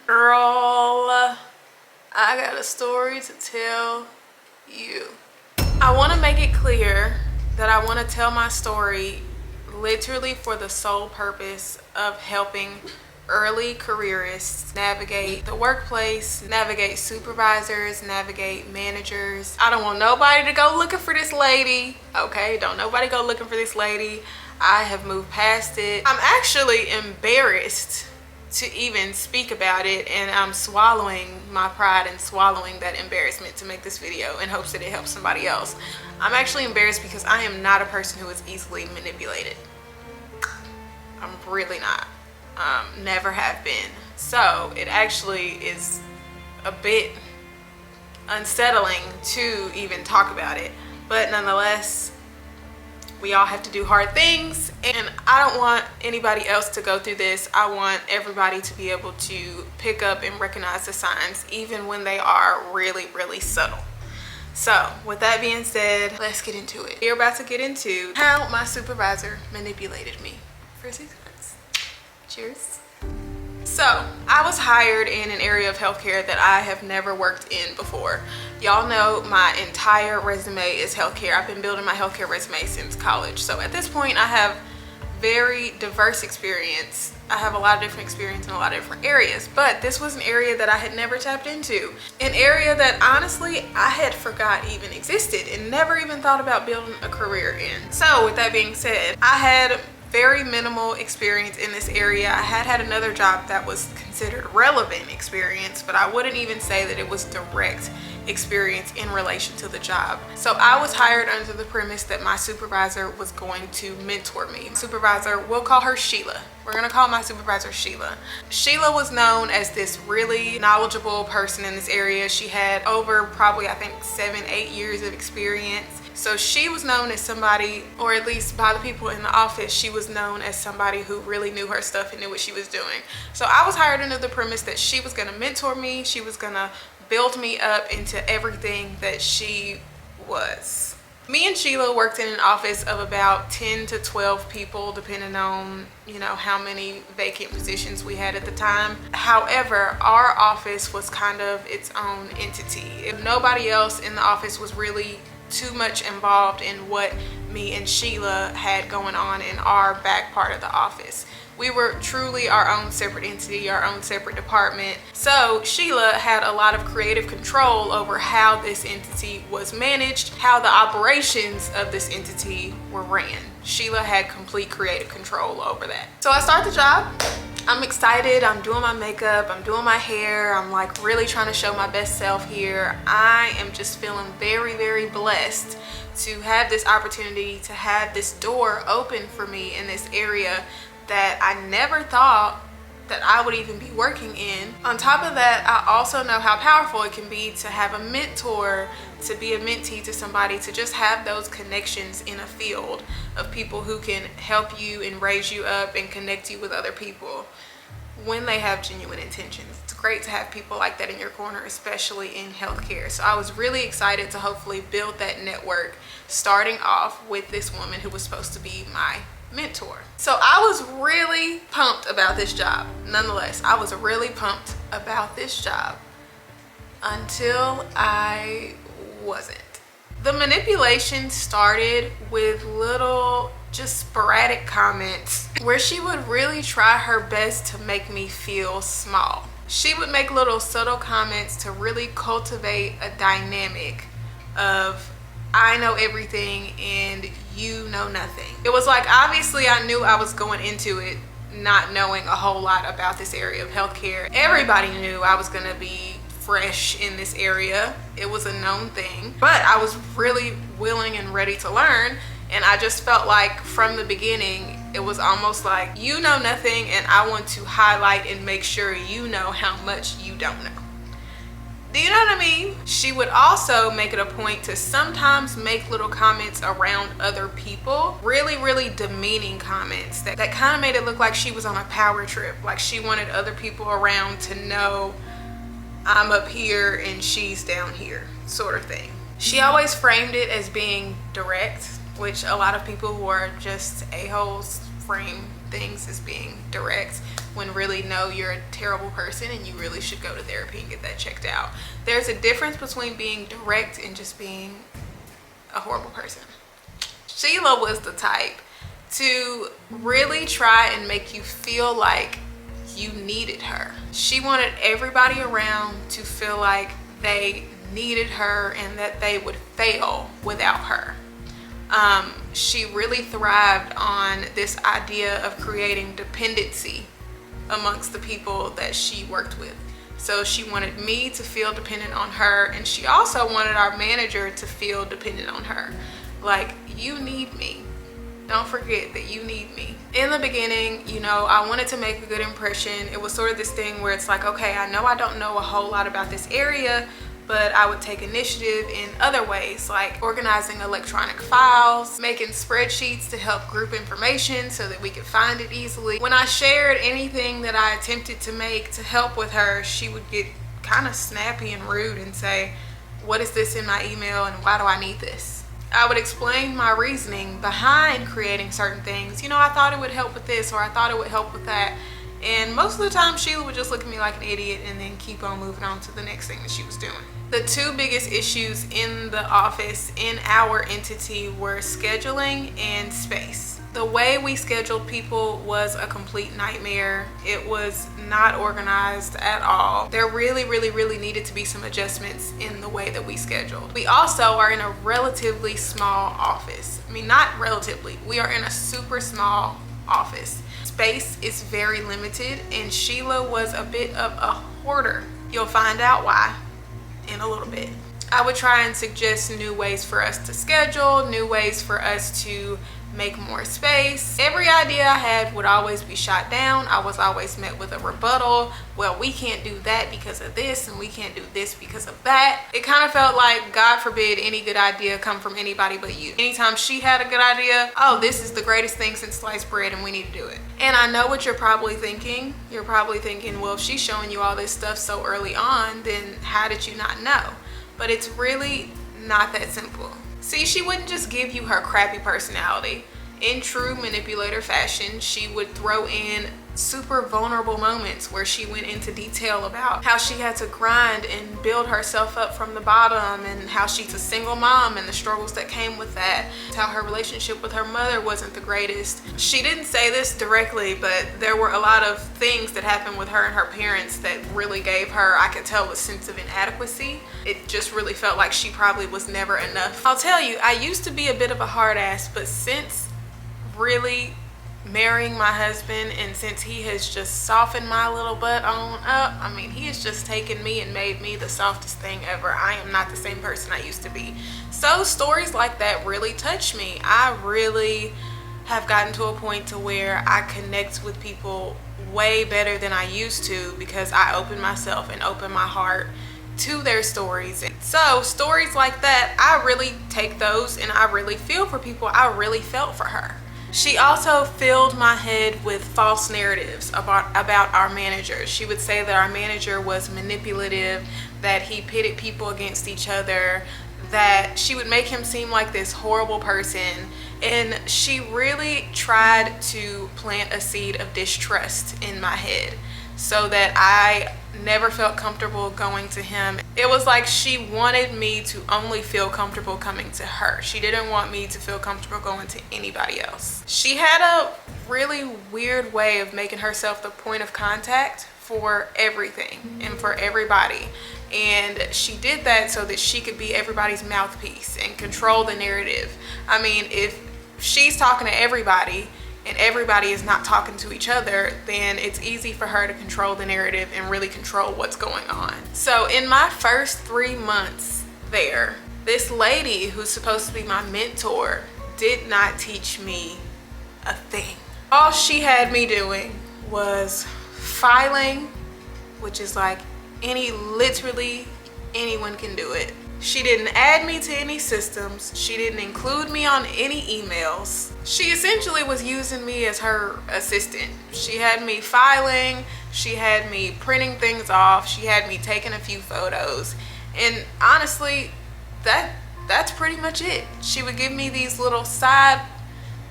Girl, I got a story to tell you. I want to make it clear that I want to tell my story literally for the sole purpose of helping early careerists navigate the workplace, navigate supervisors, navigate managers. I don't want nobody to go looking for this lady, okay? Don't nobody go looking for this lady. I have moved past it. I'm actually embarrassed to even speak about it, and I'm swallowing my pride and swallowing that embarrassment to make this video in hopes that it helps somebody else. I'm actually embarrassed because I am not a person who is easily manipulated. I'm really not. Never have been. So it actually is a bit unsettling to even talk about it, but nonetheless, we all have to do hard things, and I don't want anybody else to go through this. I want everybody to be able to pick up and recognize the signs even when they are really, really subtle. So with that being said, let's get into it. We're about to get into how my supervisor manipulated me for 6 months. Cheers. So I was hired in an area of healthcare that I have never worked in before. Y'all know my entire resume is healthcare. I've been building my healthcare resume since college. So at this point, I have very diverse experience. I have a lot of different experience in a lot of different areas, but this was an area that I had never tapped into. An area that honestly, I had forgot even existed and never even thought about building a career in. So with that being said, I had very minimal experience in this area. I had another job that was considered relevant experience, but I wouldn't even say that it was direct experience in relation to the job. So I was hired under the premise that my supervisor was going to mentor me. Supervisor, we'll call her Sheila. We're gonna call my supervisor Sheila. Sheila was known as this really knowledgeable person in this area. She had over probably, I think, 7-8 years of experience. So she was known as somebody, or at least by the people in the office, she was known as somebody who really knew her stuff and knew what she was doing. So I was hired under the premise that she was gonna mentor me. She was gonna build me up into everything that she was. Me and Sheila worked in an office of about 10 to 12 people, depending on, you know, how many vacant positions we had at the time. However, our office was kind of its own entity. If nobody else in the office was really too much involved in what me and Sheila had going on in our back part of the office. We were truly our own separate entity, our own separate department. So Sheila had a lot of creative control over how this entity was managed, how the operations of this entity were ran. Sheila had complete creative control over that. So I start the job. I'm excited. I'm doing my makeup. I'm doing my hair. I'm like really trying to show my best self here. I am just feeling very, very blessed to have this opportunity, to have this door open for me in this area that I never thought that I would even be working in. On top of that, I also know how powerful it can be to have a mentor, to be a mentee to somebody, to just have those connections in a field of people who can help you and raise you up and connect you with other people when they have genuine intentions. It's great to have people like that in your corner, especially in healthcare. So I was really excited to hopefully build that network, starting off with this woman who was supposed to be my mentor. So I was really pumped about this job. Nonetheless, I was really pumped about this job until I wasn't. The manipulation started with little, just sporadic comments where she would really try her best to make me feel small. She would make little subtle comments to really cultivate a dynamic of I know everything and you know nothing. It was like, obviously I knew I was going into it not knowing a whole lot about this area of healthcare. Everybody knew I was gonna be fresh in this area. It was a known thing, but I was really willing and ready to learn. And I just felt like from the beginning, it was almost like you know nothing and I want to highlight and make sure you know how much you don't know. Do you know what I mean? She would also make it a point to sometimes make little comments around other people, really, really demeaning comments that kind of made it look like she was on a power trip, like she wanted other people around to know I'm up here and she's down here, sort of thing. She always framed it as being direct, which a lot of people who are just a-holes frame things as being direct, when really, no, you're a terrible person and you really should go to therapy and get that checked out. There's a difference between being direct and just being a horrible person. Sheila was the type to really try and make you feel like you needed her. She wanted everybody around to feel like they needed her and that they would fail without her. She really thrived on this idea of creating dependency amongst the people that she worked with. So she wanted me to feel dependent on her, and she also wanted our manager to feel dependent on her. Like, you need me. Don't forget that you need me. In the beginning, you know, I wanted to make a good impression. It was sort of this thing where it's like, okay, I know I don't know a whole lot about this area, but I would take initiative in other ways, like organizing electronic files, making spreadsheets to help group information so that we could find it easily. When I shared anything that I attempted to make to help with her, she would get kind of snappy and rude and say, what is this in my email and why do I need this? I would explain my reasoning behind creating certain things. You know, I thought it would help with this, or I thought it would help with that. And most of the time, Sheila would just look at me like an idiot and then keep on moving on to the next thing that she was doing. The two biggest issues in the office, in our entity, were scheduling and space. The way we scheduled people was a complete nightmare. It was not organized at all. There really needed to be some adjustments in the way that we scheduled. We also are in a relatively small office. I mean, not relatively, we are in a super small office. Space is very limited, and Sheila was a bit of a hoarder. You'll find out why in a little bit. I would try and suggest new ways for us to schedule, new ways for us to make more space. Every idea I had would always be shot down. I was always met with a rebuttal. Well, we can't do that because of this, and we can't do this because of that. It kind of felt like, God forbid any good idea come from anybody but you. Anytime she had a good idea, oh, this is the greatest thing since sliced bread and we need to do it. And I know what you're probably thinking. You're probably thinking, well, if she's showing you all this stuff so early on, then how did you not know? But it's really not that simple. See, she wouldn't just give you her crappy personality. In true manipulator fashion, she would throw in super vulnerable moments where she went into detail about how she had to grind and build herself up from the bottom, and how she's a single mom and the struggles that came with that, how her relationship with her mother wasn't the greatest. She didn't say this directly, but there were a lot of things that happened with her and her parents that really gave her, I could tell, a sense of inadequacy. It just really felt like she probably was never enough. I'll tell you, I used to be a bit of a hard ass, but since really marrying my husband, and since he has just softened my little butt on up, I mean, he has just taken me and made me the softest thing ever. I am not the same person I used to be. So stories like that really touch me. I really have gotten to a point to where I connect with people way better than I used to, because I open myself and open my heart to their stories. And so stories like that, I really take those and I really feel for people. I really felt for her. She also filled my head with false narratives about our manager. She would say that our manager was manipulative, that he pitted people against each other, that she would make him seem like this horrible person. And she really tried to plant a seed of distrust in my head so that I never felt comfortable going to him. It was like she wanted me to only feel comfortable coming to her. She didn't want me to feel comfortable going to anybody else. She had a really weird way of making herself the point of contact for everything and for everybody. And she did that so that she could be everybody's mouthpiece and control the narrative. I mean, if she's talking to everybody and everybody is not talking to each other, then it's easy for her to control the narrative and really control what's going on. So in my first 3 months there, this lady who's supposed to be my mentor did not teach me a thing. All she had me doing was filing, which is like literally anyone can do it. She didn't add me to any systems. She didn't include me on any emails. She essentially was using me as her assistant. She had me filing, she had me printing things off, she had me taking a few photos. And honestly, that's pretty much it. She would give me these little side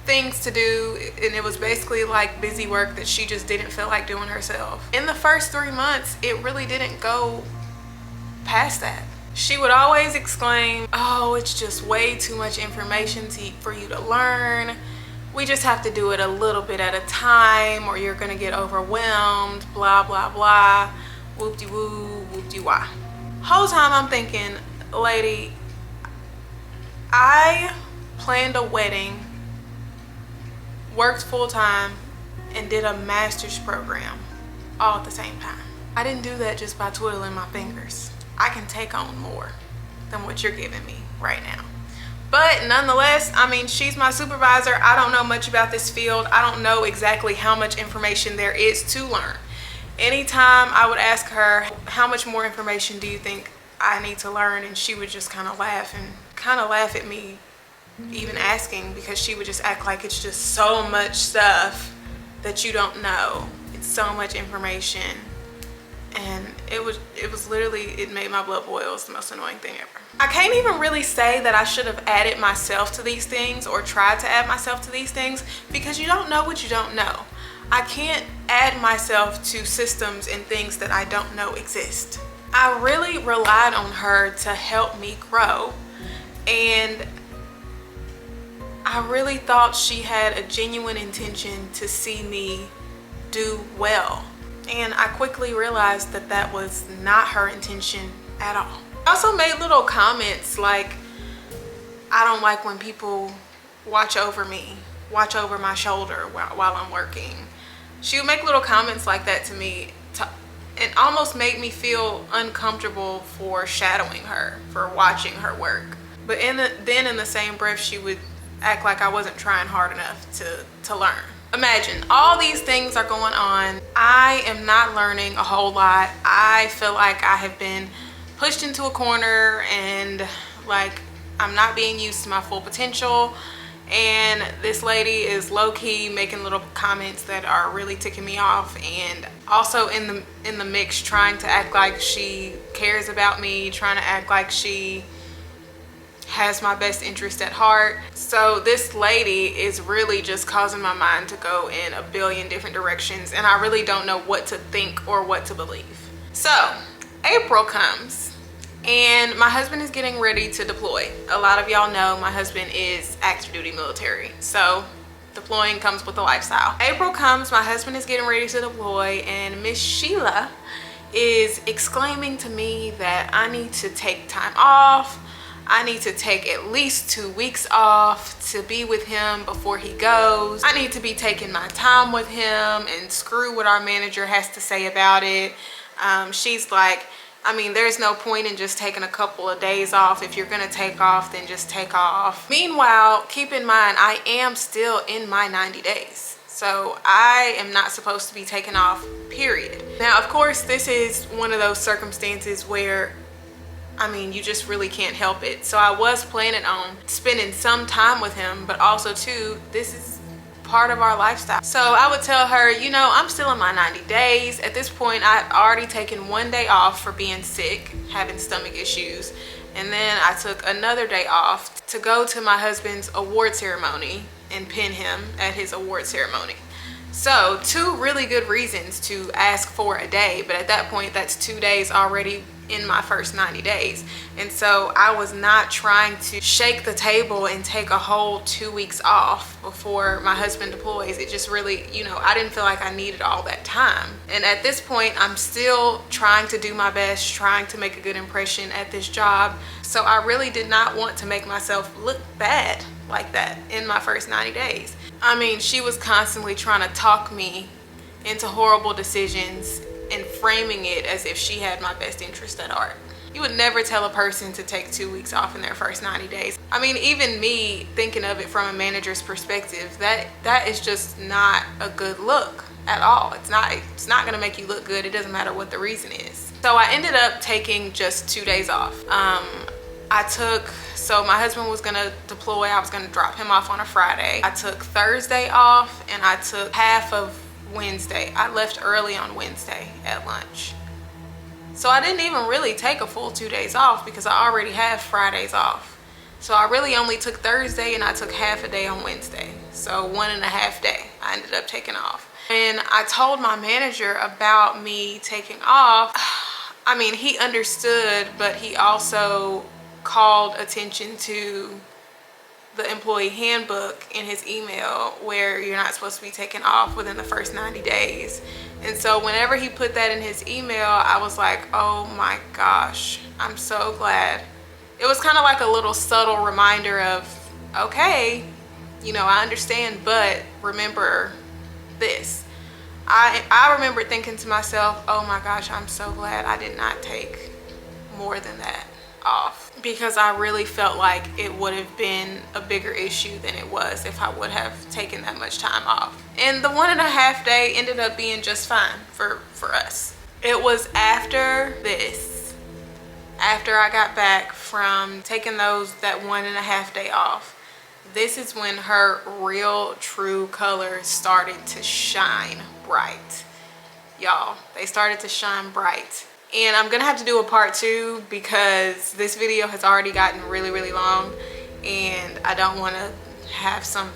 things to do, and it was basically like busy work that she just didn't feel like doing herself. In the first 3 months, it really didn't go past that. She would always exclaim, oh, it's just way too much information for you to learn. We just have to do it a little bit at a time or you're gonna get overwhelmed, blah, blah, blah, whoop-de-woo, whoop-de-wah. Whole time I'm thinking, lady, I planned a wedding, worked full-time, and did a master's program all at the same time. I didn't do that just by twiddling my fingers. I can take on more than what you're giving me right now. But nonetheless, I mean, she's my supervisor. I don't know much about this field. I don't know exactly how much information there is to learn. Anytime I would ask her, how much more information do you think I need to learn? And she would just kind of laugh at me even asking, because she would just act like it's just so much stuff that you don't know. It's so much information. And it was literally, it made my blood boil. It's the most annoying thing ever. I can't even really say that I should have added myself to these things or tried to add myself to these things, because you don't know what you don't know. I can't add myself to systems and things that I don't know exist. I really relied on her to help me grow, and I really thought she had a genuine intention to see me do well. And I quickly realized that that was not her intention at all. I also made little comments like, I don't like when people watch over me, watch over my shoulder while I'm working. She would make little comments like that to me and almost make me feel uncomfortable for shadowing her, for watching her work. But then in the same breath, she would act like I wasn't trying hard enough to learn. Imagine all these things are going on. I am not learning a whole lot. I feel like I have been pushed into a corner and like I'm not being used to my full potential. And this lady is low-key making little comments that are really ticking me off, and also in the mix trying to act like she cares about me, trying to act like she has my best interest at heart. So this lady is really just causing my mind to go in a billion different directions, and I really don't know what to think or what to believe. So April comes and my husband is getting ready to deploy. A lot of y'all know my husband is active duty military, so deploying comes with a lifestyle. April comes, my husband is getting ready to deploy, and Miss Sheila is exclaiming to me that I need to take time off. I need to take at least 2 weeks off to be with him before he goes. I need to be taking my time with him, and screw what our manager has to say about it. She's like, I mean, there's no point in just taking a couple of days off. If you're gonna take off, then just take off. Meanwhile, keep in mind, I am still in my 90 days. So I am not supposed to be taking off, period. Now, of course, this is one of those circumstances where, I mean, you just really can't help it. So I was planning on spending some time with him, but also too, this is part of our lifestyle. So I would tell her, you know, I'm still in my 90 days. At this point, I've already taken 1 day off for being sick, having stomach issues. And then I took another day off to go to my husband's award ceremony and pin him at his award ceremony. So 2 really good reasons to ask for a day, but at that point, that's 2 days already in my first 90 days. And so I was not trying to shake the table and take a whole 2 weeks off before my husband deploys. It just really, you know, I didn't feel like I needed all that time. And at this point, I'm still trying to do my best, trying to make a good impression at this job. So I really did not want to make myself look bad like that in my first 90 days. I mean, she was constantly trying to talk me into horrible decisions and framing it as if she had my best interest at heart. You would never tell a person to take 2 weeks off in their first 90 days. I mean, even me thinking of it from a manager's perspective, that is just not a good look at all. It's not gonna make you look good. It doesn't matter what the reason is. So I ended up taking just 2 days off. So my husband was gonna deploy. I was gonna drop him off on a Friday. I took Thursday off, and I took half of Wednesday. I left early on Wednesday at lunch. So I didn't even really take a full 2 days off because I already have Fridays off. So I really only took Thursday, and I took half a day on Wednesday. So 1.5 days I ended up taking off. And I told my manager about me taking off. I mean, he understood, but he also called attention to the employee handbook in his email where you're not supposed to be taken off within the first 90 days. And so whenever he put that in his email, I was like, oh my gosh, I'm so glad. It was kind of like a little subtle reminder of, okay, you know, I understand, but remember this. I remember thinking to myself, oh my gosh, I'm so glad I did not take more than that off, because I really felt like it would have been a bigger issue than it was if I would have taken that much time off. And the 1.5 days ended up being just fine for us. It was after this, after I got back from taking that 1.5 days off, this is when her real true colors started to shine bright. Y'all, they started to shine bright. And I'm gonna have to do a part 2 because this video has already gotten really long, and I don't want to have some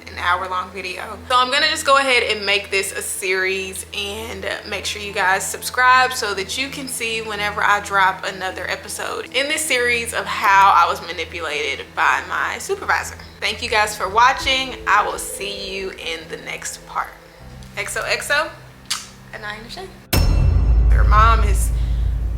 an hour-long video. So I'm gonna just go ahead and make this a series, and make sure you guys subscribe so that you can see whenever I drop another episode in this series of how I was manipulated by my supervisor. Thank you guys for watching. I will see you in the next part. XOXO, Aniyah. Her mom is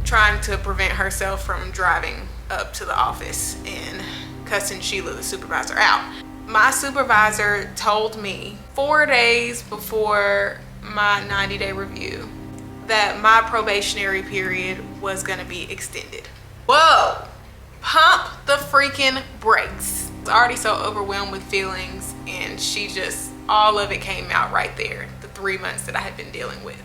trying to prevent herself from driving up to the office and cussing Sheila, the supervisor, out. My supervisor told me 4 days before my 90-day review that my probationary period was gonna be extended. Whoa, pump the freaking brakes. I was already so overwhelmed with feelings, and all of it came out right there, the 3 months that I had been dealing with.